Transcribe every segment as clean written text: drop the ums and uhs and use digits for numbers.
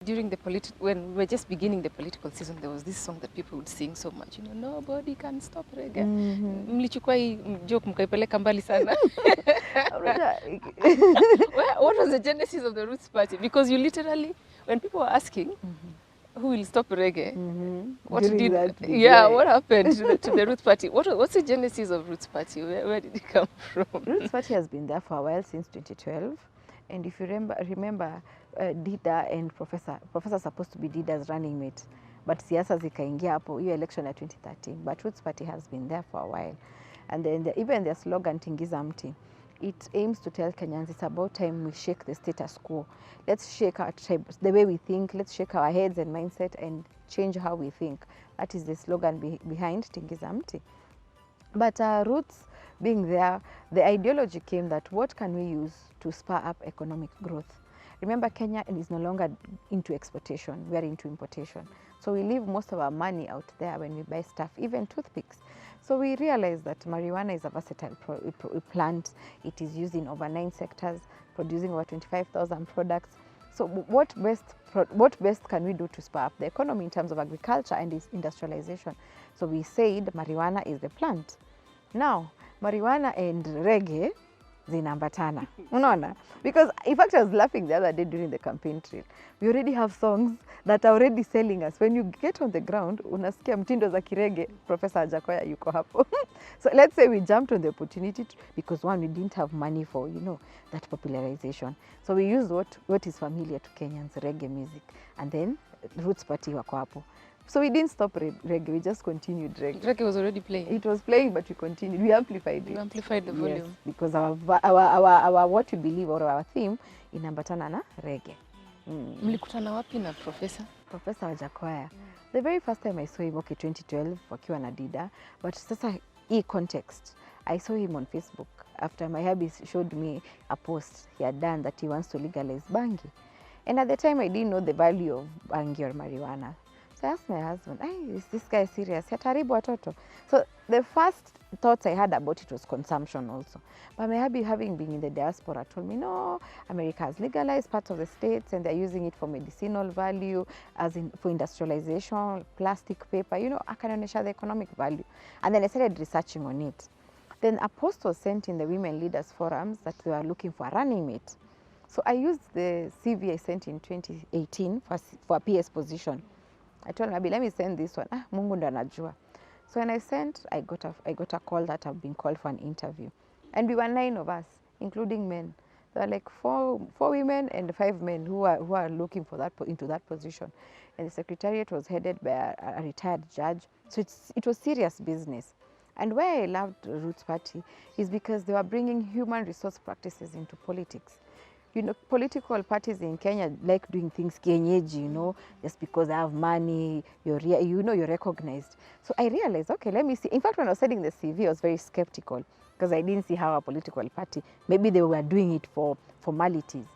During the when we were just beginning the political season, there was this song that people would sing so much, nobody can stop reggae. Mlichukua hii joke mkaipeleka mbali sana. What was the genesis of the Roots Party? Because you literally, when people were asking, who will stop reggae? What happened to the Roots Party? What's the genesis of Roots Party? Where did it come from? Roots Party has been there for a while, since 2012. And if you remember Dida and Professor supposed to be Dida's running mate, but siasa zikaingia hapo hiyo election ya 2013. But Roots Party has been there for a while. And then even their slogan, Tingiza Mti, it aims to tell Kenyans it's about time we shake the status quo. Let's shake our tribes, the way we think. Let's shake our heads and mindset and change how we think. That is the slogan behind Tingiza Mti. But Roots being there, the ideology came that what can we use to spur up economic growth? Remember, Kenya is no longer into exportation, we are into importation. So we leave most of our money out there when we buy stuff, even toothpicks. So we realized that marijuana is a versatile plant. It is used in over 9 sectors, producing over 25,000 products. So what best can we do to spur up the economy in terms of agriculture and its industrialization? So we said marijuana is the plant. Now, marijuana and reggae zinaambatana. Unaona? Because in fact I was laughing the other day during the campaign trail. We already have songs that are already selling us. When you get on the ground, unasikia mtindo za kirege, Professor Ajakoya yuko hapo. So let's say we jumped on the opportunity because one, we didn't have money for, that popularization. So we used what is familiar to Kenyans, reggae music. And then Roots Party wako hapo. So we didn't stop reggae, we just continued reggae. Reggae was already playing? It was playing, but we continued. We amplified it. You amplified the volume. Yes, because our what we believe or our theme inaambatana na reggae. Mlikutana wapi na Professor? Professor Ajakoya. The very first time I saw him, 2012, wakiwa na Dida. But sasa hii context, I saw him on Facebook after my hubby showed me a post he had done that he wants to legalize bangi. And at the time, I didn't know the value of bangi or marijuana. So I asked my husband, is this guy serious? Hataribu watoto. So the first thoughts I had about it was consumption also. But my hubby, having been in the diaspora, told me, no, America has legalized parts of the states and they're using it for medicinal value, as in for industrialization, plastic paper, akanionyesha the economic value. And then I started researching on it. Then a post was sent in the Women Leaders Forums that they were looking for a running mate. So I used the CV I sent in 2018 for a PS position. I told him, let me send this one. Mungu ndo anajua. So when I sent, I got a call that I've been called for an interview. And we were 9 of us, including men. There were like 4 women and 5 men who are looking for into that position. And the secretariat was headed by a retired judge. So it was serious business. And why I loved Roots Party is because they were bringing human resource practices into politics. Political parties in Kenya like doing things kienyeji, just because they have money, you're recognized. So I realized, okay, let me see. In fact, when I was sending the CV, I was very skeptical because I didn't see how a political party, maybe they were doing it for formalities.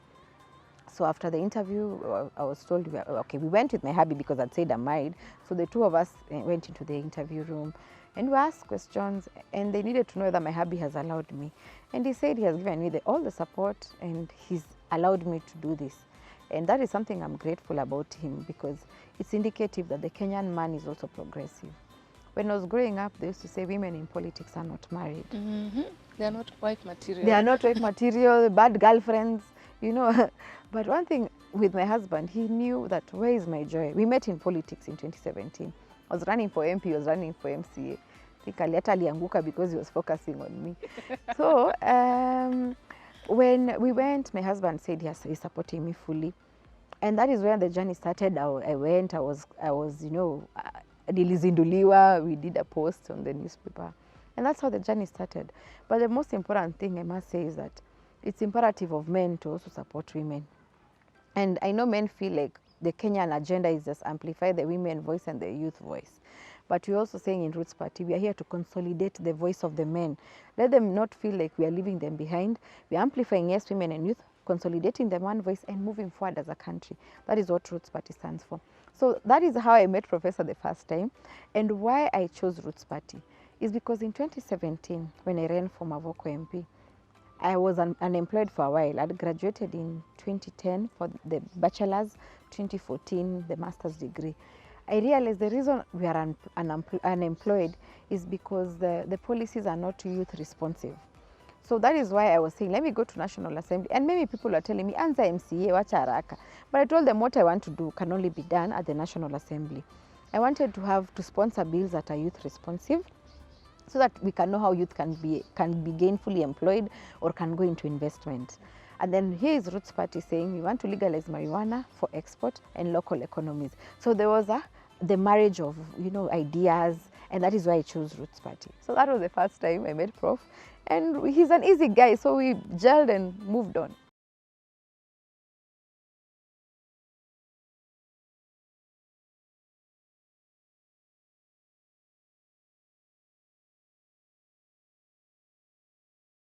So after the interview, I was told, okay, we went with my hubby because I'd said I'm married. So the 2 of us went into the interview room and we asked questions and they needed to know whether my hubby has allowed me. And he said he has given me all the support and he's allowed me to do this. And that is something I'm grateful about him because it's indicative that the Kenyan man is also progressive. When I was growing up, they used to say women in politics are not married. They are not wife material. They are not wife material, bad girlfriends, But one thing with my husband, he knew that where is my joy? We met in politics in 2017. I was running for MP, he was running for MCA. I think alianguka because he was focusing on me. So when we went, my husband said he's supporting me fully. And that is where the journey started. I went, I was nilizinduliwa, we did a post on the newspaper. And that's how the journey started. But the most important thing I must say is that it's imperative of men to also support women. And I know men feel like the Kenyan agenda is just amplify the women voice and the youth voice. But we're also saying in Roots Party, we are here to consolidate the voice of the men. Let them not feel like we are leaving them behind. We're amplifying, yes, women and youth, consolidating the man voice and moving forward as a country. That is what Roots Party stands for. So that is how I met Professor the first time. And why I chose Roots Party is because in 2017, when I ran for Mavoko MP, I was unemployed for a while. I'd graduated in 2010 for the bachelor's, 2014 the master's degree. I realized the reason we are unemployed is because the policies are not youth responsive. So that is why I was saying, let me go to National Assembly. And maybe people are telling me, anza MCA, wacha haraka. But I told them what I want to do can only be done at the National Assembly. I wanted to sponsor bills that are youth responsive, so that we can know how youth can be gainfully employed or can go into investment. And then here is Roots Party saying we want to legalize marijuana for export and local economies. So there was the marriage of, you know, ideas, and that is why I chose Roots Party. So that was the first time I met Prof. And he's an easy guy, so we gelled and moved on.